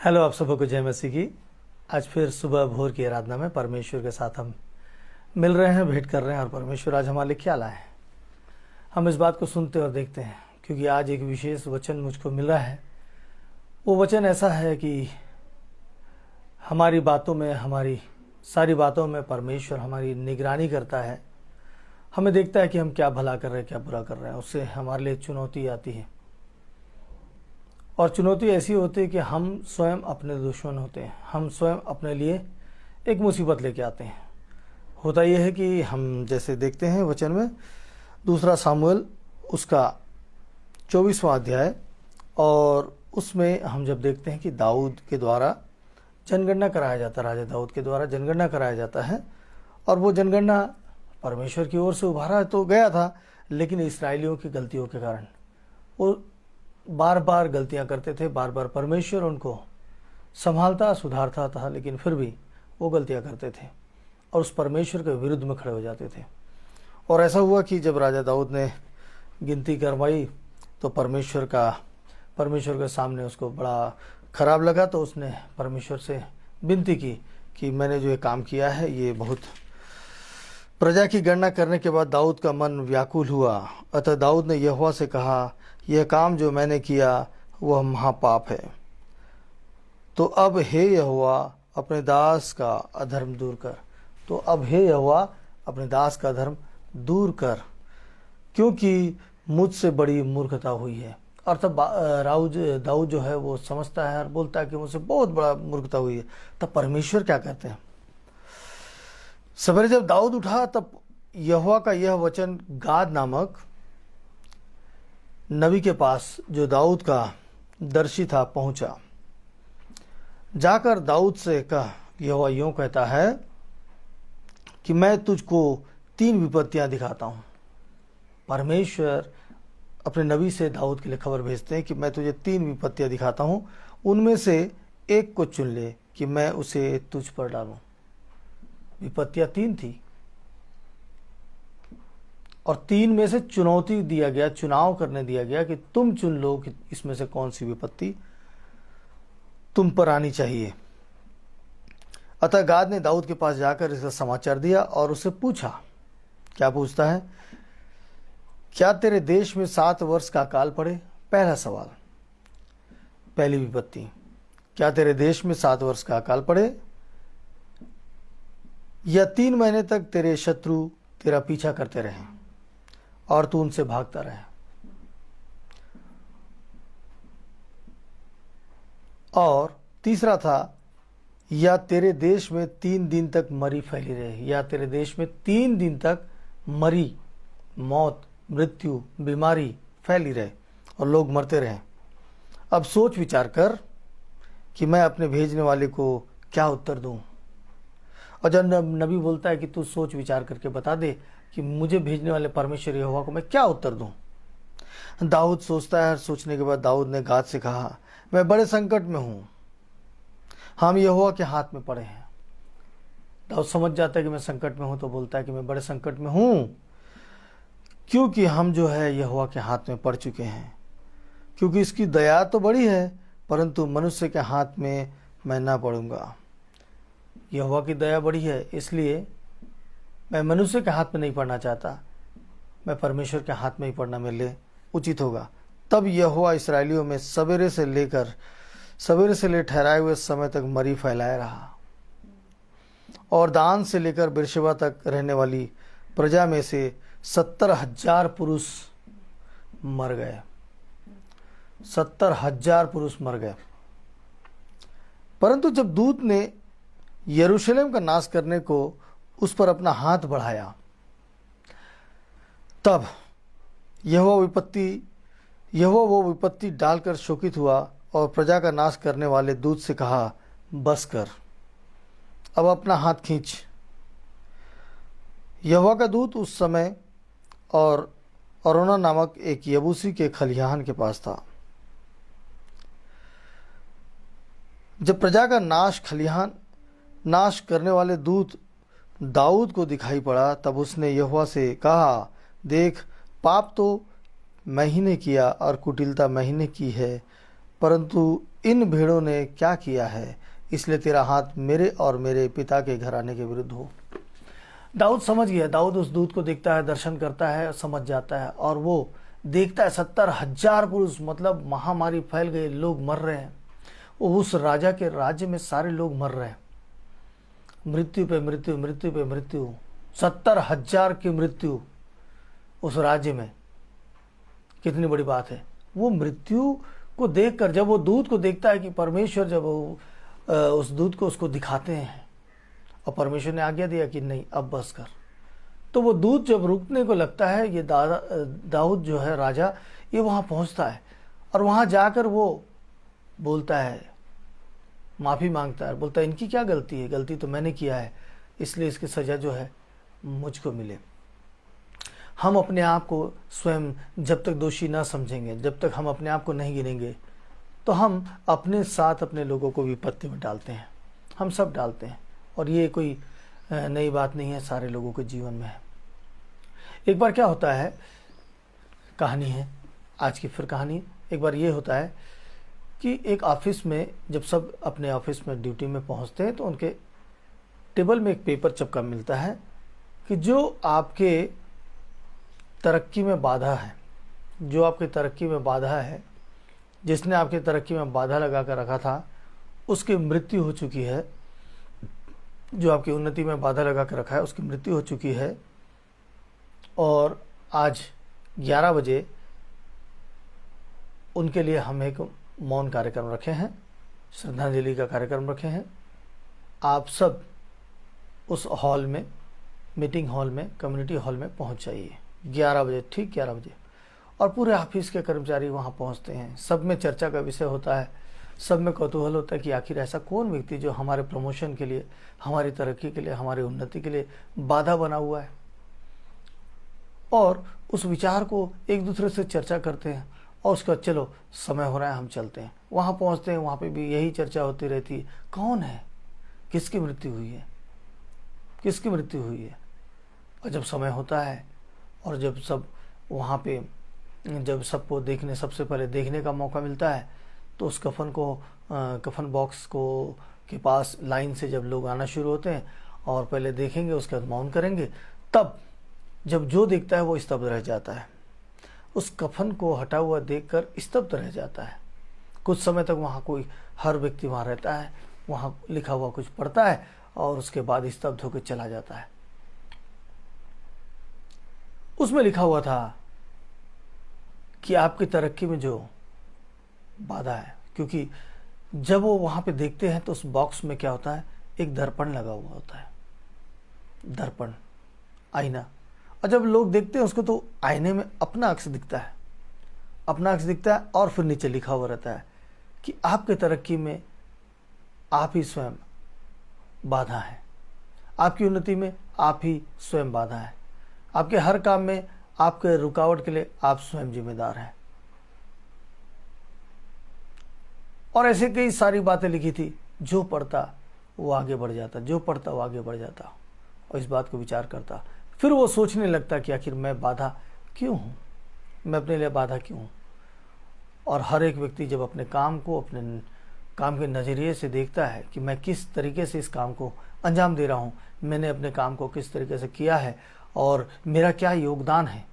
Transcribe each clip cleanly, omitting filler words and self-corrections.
Hello, आप सबको को जय मसीह की। आज फिर सुबह भोर की आराधना में परमेश्वर के साथ हम मिल रहे हैं, भेंट कर रहे हैं और परमेश्वर आज हमारे लिए क्या लाए हैं हम इस बात को सुनते और देखते हैं। क्योंकि आज एक विशेष वचन मुझको मिल रहा है। वो वचन ऐसा है कि हमारी बातों में, हमारी सारी बातों में परमेश्वर हमारी निगरानी करता है। हमें देखता है कि हम क्या भला कर रहे हैं, क्या बुरा कर रहे हैं। उससे हमारे लिए चुनौती आती है और चुनौती ऐसी होती है कि हम स्वयं अपने दुश्मन होते हैं। हम स्वयं अपने लिए एक मुसीबत लेके आते हैं। होता यह है कि हम जैसे देखते हैं वचन में दूसरा सामुएल उसका 24वां अध्याय, और उसमें हम जब देखते हैं कि दाऊद के द्वारा जनगणना कराया जाता है, राजा दाऊद के द्वारा जनगणना कराया जाता है। और वो जनगणना परमेश्वर की ओर से उभारा तो गया था, लेकिन इसराइलियों की गलतियों के कारण वो बार बार गलतियां करते थे। बार बार परमेश्वर उनको संभालता, सुधारता था, लेकिन फिर भी वो गलतियां करते थे और उस परमेश्वर के विरुद्ध में खड़े हो जाते थे। और ऐसा हुआ कि जब राजा दाऊद ने गिनती करवाई तो परमेश्वर के सामने उसको बड़ा खराब लगा। तो उसने परमेश्वर से विनती की कि मैंने जो ये काम किया है, ये बहुत प्रजा की गणना करने के बाद दाऊद का मन व्याकुल हुआ। अतः दाऊद ने यहोवा से कहा, यह काम जो मैंने किया वह महापाप है। तो अब हे यहोवा अपने दास का अधर्म दूर कर। तो अब हे यहोवा अपने दास का अधर्म दूर कर, क्योंकि मुझसे बड़ी मूर्खता हुई है। और तब दाऊद जो है वो समझता है और बोलता है कि मुझसे बहुत बड़ा मूर्खता हुई है। तब परमेश्वर क्या कहते हैं? सवेरे जब दाऊद उठा तब यहोवा का यह वचन गाद नामक नबी के पास, जो दाऊद का दर्शी था, पहुंचा। जाकर दाऊद से कह, यहोवा यूं कहता है कि मैं तुझको 3 विपत्तियां दिखाता हूं। परमेश्वर अपने नबी से दाऊद के लिए खबर भेजते हैं कि मैं तुझे 3 विपत्तियां दिखाता हूं, उनमें से एक को चुन ले कि मैं उसे तुझ पर डालूं। विपत्तियां 3 थी और 3 में से चुनौती दिया गया, चुनाव करने दिया गया कि तुम चुन लो कि इसमें से कौन सी विपत्ति तुम पर आनी चाहिए। अतः गाद ने दाऊद के पास जाकर इसका समाचार दिया और उससे पूछा। क्या पूछता है? क्या तेरे देश में 7 वर्ष का अकाल पड़े? पहला सवाल, पहली विपत्ति, क्या तेरे देश में 7 वर्ष का अकाल पड़े, या 3 महीने तक तेरे शत्रु तेरा पीछा करते रहें और तू उनसे भागता रहे। और तीसरा था, या तेरे देश में 3 दिन तक मरी फैली रहे, या तेरे देश में 3 दिन तक मरी, मौत, मृत्यु, बीमारी फैली रहे और लोग मरते रहें। अब सोच विचार कर कि मैं अपने भेजने वाले को क्या उत्तर दूं। और जब नबी बोलता है कि तू सोच विचार करके बता दे कि मुझे भेजने वाले परमेश्वर यहोवा को मैं क्या उत्तर दूं। दाऊद सोचता है। सोचने के बाद दाऊद ने गाद से कहा, मैं बड़े संकट में हूं, हम यहोवा के हाथ में पड़े हैं। दाऊद समझ जाता है कि मैं संकट में हूं, तो बोलता है कि मैं बड़े संकट में हूं, क्योंकि हम जो है यहोवा के हाथ में पड़ चुके हैं। क्योंकि इसकी दया तो बड़ी है, परंतु मनुष्य के हाथ में मैं ना पड़ूंगा। यहोवा की दया बड़ी है, इसलिए मैं मनुष्य के हाथ में नहीं पड़ना चाहता, मैं परमेश्वर के हाथ में ही पड़ना मेरे लिए उचित होगा। तब यहोवा इसराइलियों में सवेरे से ले ठहराए हुए समय तक मरी फैलाए रहा, और दान से लेकर बेरशेबा तक रहने वाली प्रजा में से 70,000 पुरुष मर गए। 70,000 पुरुष मर गए। परंतु जब दूत ने यरूशलेम का नाश करने को उस पर अपना हाथ बढ़ाया, तब यहोवा वो विपत्ति डालकर शोकित हुआ और प्रजा का नाश करने वाले दूत से कहा, बस कर, अब अपना हाथ खींच। यहोवा का दूत उस समय और अरोना नामक एक यबूसी के खलिहान के पास था। जब प्रजा का नाश करने वाले दूत दाऊद को दिखाई पड़ा, तब उसने यहोवा से कहा, देख, पाप तो मैं ही ने किया और कुटिलता मैं ही ने की है, परंतु इन भेड़ों ने क्या किया है, इसलिए तेरा हाथ मेरे और मेरे पिता के घराने के विरुद्ध हो। दाऊद समझ गया। दाऊद उस दूत को देखता है, दर्शन करता है, समझ जाता है, और वो देखता है 70,000 पुरुष, मतलब महामारी फैल गई, लोग मर रहे हैं। उस राजा के राज्य में सारे लोग मर रहे हैं, मृत्यु पे मृत्यु, मृत्यु पे मृत्यु, 70,000 की मृत्यु उस राज्य में। कितनी बड़ी बात है। वो मृत्यु को देखकर, जब वो दूत को देखता है कि परमेश्वर, जब वो उस दूत को उसको दिखाते हैं और परमेश्वर ने आज्ञा दिया कि नहीं अब बस कर, तो वो दूत जब रुकने को लगता है, ये दाऊद जो है राजा, ये वहाँ पहुँचता है और वहाँ जाकर वो बोलता है, माफ़ी मांगता है, बोलता है इनकी क्या गलती है, गलती तो मैंने किया है, इसलिए इसकी सज़ा जो है मुझको मिले। हम अपने आप को स्वयं जब तक दोषी ना समझेंगे, जब तक हम अपने आप को नहीं गिनेंगे, तो हम अपने साथ अपने लोगों को विपत्ति में डालते हैं। हम सब डालते हैं, और ये कोई नई बात नहीं है, सारे लोगों के जीवन में है। एक बार क्या होता है, कहानी है आज की, फिर कहानी। एक बार ये होता है कि एक ऑफिस में, जब सब अपने ऑफिस में ड्यूटी में पहुंचते हैं, तो उनके टेबल में एक पेपर चिपका मिलता है कि जो आपके तरक्की में बाधा है, जो आपकी तरक्की में बाधा है, जिसने आपकी तरक्की में बाधा लगा कर रखा था, उसकी मृत्यु हो चुकी है। जो आपकी उन्नति में बाधा लगा कर रखा है, उसकी मृत्यु हो चुकी है। और आज 11 बजे उनके लिए हम एक मौन कार्यक्रम रखे हैं, श्रद्धांजलि का कार्यक्रम रखे हैं। आप सब उस हॉल में, मीटिंग हॉल में, कम्युनिटी हॉल में पहुंच जाइए 11 बजे, ठीक 11 बजे। और पूरे ऑफिस के कर्मचारी वहां पहुंचते हैं। सब में चर्चा का विषय होता है, सब में कौतूहल होता है कि आखिर ऐसा कौन व्यक्ति जो हमारे प्रमोशन के लिए, हमारी तरक्की के लिए, हमारी उन्नति के लिए बाधा बना हुआ है। और उस विचार को एक दूसरे से चर्चा करते हैं, और उसका चलो समय हो रहा है, हम चलते हैं। वहाँ पहुँचते हैं, वहाँ पे भी यही चर्चा होती रहती है, कौन है, किसकी मृत्यु हुई है, किसकी मृत्यु हुई है। और जब समय होता है, और जब सब वहाँ पे, जब सबको देखने, सबसे पहले देखने का मौका मिलता है, तो उस कफन को, कफन बॉक्स को के पास लाइन से जब लोग आना शुरू होते हैं, और पहले देखेंगे, उसके बाद मौन करेंगे, तब जब जो देखता है वो स्तब्ध रह जाता है। उस कफन को हटा हुआ देखकर स्तब्ध रह जाता है। कुछ समय तक वहाँ कोई, हर व्यक्ति वहाँ रहता है, वहाँ लिखा हुआ कुछ पढ़ता है, और उसके बाद स्तब्ध होकर चला जाता है। उसमें लिखा हुआ था कि आपकी तरक्की में जो बाधा है, क्योंकि जब वो वहाँ पे देखते हैं तो उस बॉक्स में क्या होता है, एक दर्पण लगा हुआ होता है, दर्पण, आईना। और जब लोग देखते हैं उसको, तो आईने में अपना अक्स दिखता है, अपना अक्स दिखता है, और फिर नीचे लिखा हुआ रहता है कि आपके तरक्की में आप ही स्वयं बाधा है, आपकी उन्नति में आप ही स्वयं बाधा है, आपके हर काम में आपके रुकावट के लिए आप स्वयं जिम्मेदार हैं। और ऐसे कई सारी बातें लिखी थी। जो पढ़ता वो आगे बढ़ जाता, जो पढ़ता वो आगे बढ़ जाता, और इस बात को विचार करता। फिर वो सोचने लगता कि आखिर मैं बाधा क्यों हूँ, मैं अपने लिए बाधा क्यों हूँ। और हर एक व्यक्ति जब अपने काम को, अपने काम के नज़रिए से देखता है कि मैं किस तरीके से इस काम को अंजाम दे रहा हूँ, मैंने अपने काम को किस तरीके से किया है, और मेरा क्या योगदान है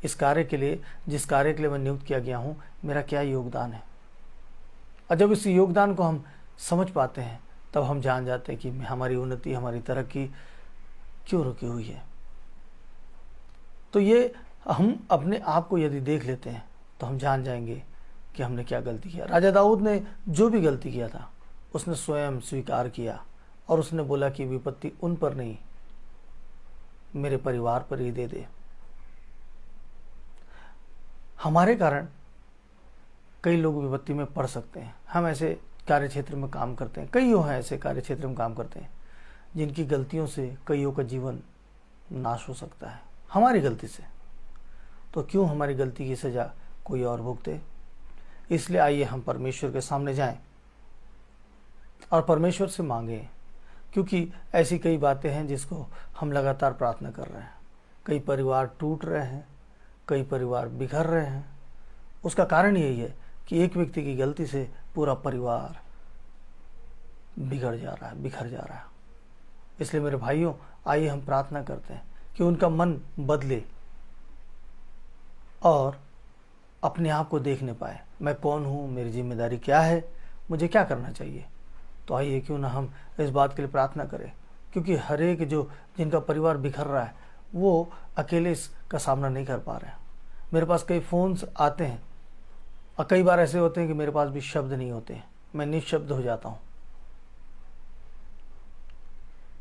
इस कार्य के लिए, जिस कार्य के लिए मैं नियुक्त किया गया हूँ, मेरा क्या योगदान है। और जब इस योगदान को हम समझ पाते हैं, तब हम जान जाते हैं कि हमारी उन्नति, हमारी तरक्की क्यों रुकी हुई है। तो ये हम अपने आप को यदि देख लेते हैं, तो हम जान जाएंगे कि हमने क्या गलती किया। राजा दाऊद ने जो भी गलती किया था, उसने स्वयं स्वीकार किया, और उसने बोला कि विपत्ति उन पर नहीं, मेरे परिवार पर ही दे दे। हमारे कारण कई लोग विपत्ति में पड़ सकते हैं। हम ऐसे कार्य क्षेत्र में काम करते हैं, कईयों हैं ऐसे कार्य क्षेत्र में काम करते हैं जिनकी गलतियों से कईयों का जीवन नाश हो सकता है, हमारी गलती से। तो क्यों हमारी गलती की सजा कोई और भुगते। इसलिए आइए हम परमेश्वर के सामने जाएं और परमेश्वर से मांगें, क्योंकि ऐसी कई बातें हैं जिसको हम लगातार प्रार्थना कर रहे हैं। कई परिवार टूट रहे हैं, कई परिवार बिखर रहे हैं। उसका कारण यही है कि एक व्यक्ति की गलती से पूरा परिवार बिगड़ जा रहा है, बिखर जा रहा है। इसलिए मेरे भाइयों, आइए हम प्रार्थना करते हैं कि उनका मन बदले और अपने आप को देखने पाए, मैं कौन हूँ, मेरी जिम्मेदारी क्या है, मुझे क्या करना चाहिए। तो आइए क्यों ना हम इस बात के लिए प्रार्थना करें, क्योंकि हर एक जिनका परिवार बिखर रहा है वो अकेले इसका सामना नहीं कर पा रहे हैं। मेरे पास कई फ़ोन्स आते हैं और कई बार ऐसे होते हैं कि मेरे पास भी शब्द नहीं होते हैं, मैं निशब्द हो जाता हूँ।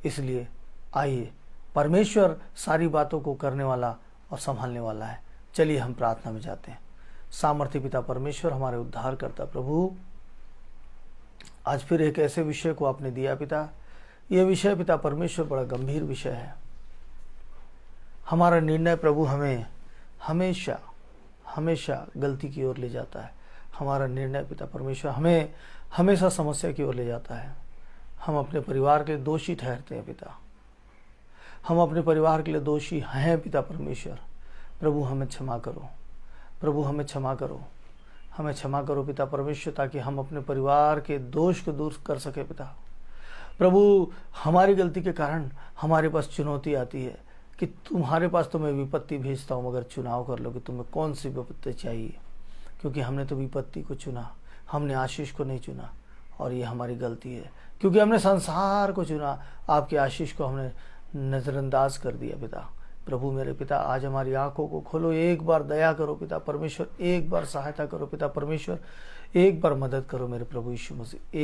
इसलिए आइए, परमेश्वर सारी बातों को करने वाला और संभालने वाला है। चलिए हम प्रार्थना में जाते हैं। सामर्थ्य पिता परमेश्वर, हमारे उद्धार करता प्रभु, आज फिर एक ऐसे विषय को आपने दिया पिता। यह विषय पिता परमेश्वर बड़ा गंभीर विषय है। हमारा निर्णय प्रभु हमें हमेशा हमेशा गलती की ओर ले जाता है। हमारा निर्णय पिता परमेश्वर हमें हमेशा समस्या की ओर ले जाता है। हम अपने परिवार के लिए दोषी ठहरते हैं पिता, हम अपने परिवार के लिए दोषी हैं पिता परमेश्वर। प्रभु हमें क्षमा करो, प्रभु हमें क्षमा करो, हमें क्षमा करो पिता परमेश्वर, ताकि हम अपने परिवार के दोष को दूर कर सके पिता। प्रभु, हमारी गलती के कारण हमारे पास चुनौती आती है कि तुम्हारे पास तो मैं विपत्ति भेजता हूँ, मगर चुनाव कर लो कि तुम्हें कौन सी विपत्ति चाहिए, क्योंकि हमने तो विपत्ति को चुना, हमने आशीष को नहीं चुना। और ये हमारी गलती है, क्योंकि हमने संसार को चुना, आपकी आशीष को हमने नज़रअंदाज कर दिया पिता। प्रभु मेरे पिता, आज हमारी आंखों को खोलो, एक बार दया करो पिता परमेश्वर, एक बार सहायता करो पिता परमेश्वर, एक बार मदद करो मेरे प्रभु यीशु मसीह।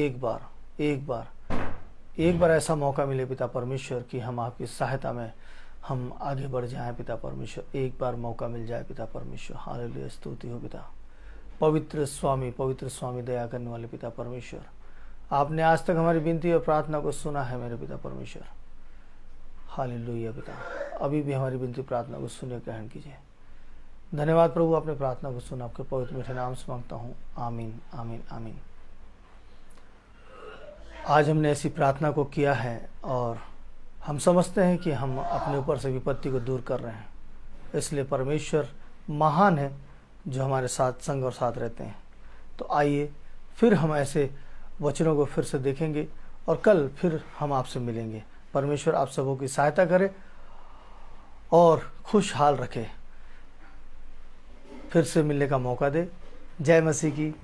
एक बार ऐसा मौका मिले पिता परमेश्वर कि हम आपकी सहायता में हम आगे बढ़ जाएं पिता परमेश्वर। एक बार मौका मिल जाए पिता परमेश्वर। हालेलुया, स्तुति हो पिता। पवित्र स्वामी दया करने वाले पिता परमेश्वर, आपने आज तक हमारी विनती और प्रार्थना को सुना है मेरे पिता परमेश्वर। हालेलुया पिता, अभी भी हमारी विनती प्रार्थना को सुने, ग्रहण कीजिए। धन्यवाद प्रभु, आपने प्रार्थना को सुना, आपके पवित्र मीठे नाम से मांगता हूँ, आमीन आमीन आमीन। आज हमने ऐसी प्रार्थना को किया है और हम समझते हैं कि हम अपने ऊपर से विपत्ति को दूर कर रहे हैं। इसलिए परमेश्वर महान है जो हमारे साथ संग और साथ रहते हैं। तो आइए फिर हम ऐसे वचनों को फिर से देखेंगे और कल फिर हम आपसे मिलेंगे। परमेश्वर आप सबों की सहायता करे और खुशहाल रखे, फिर से मिलने का मौका दे। जय मसीह की।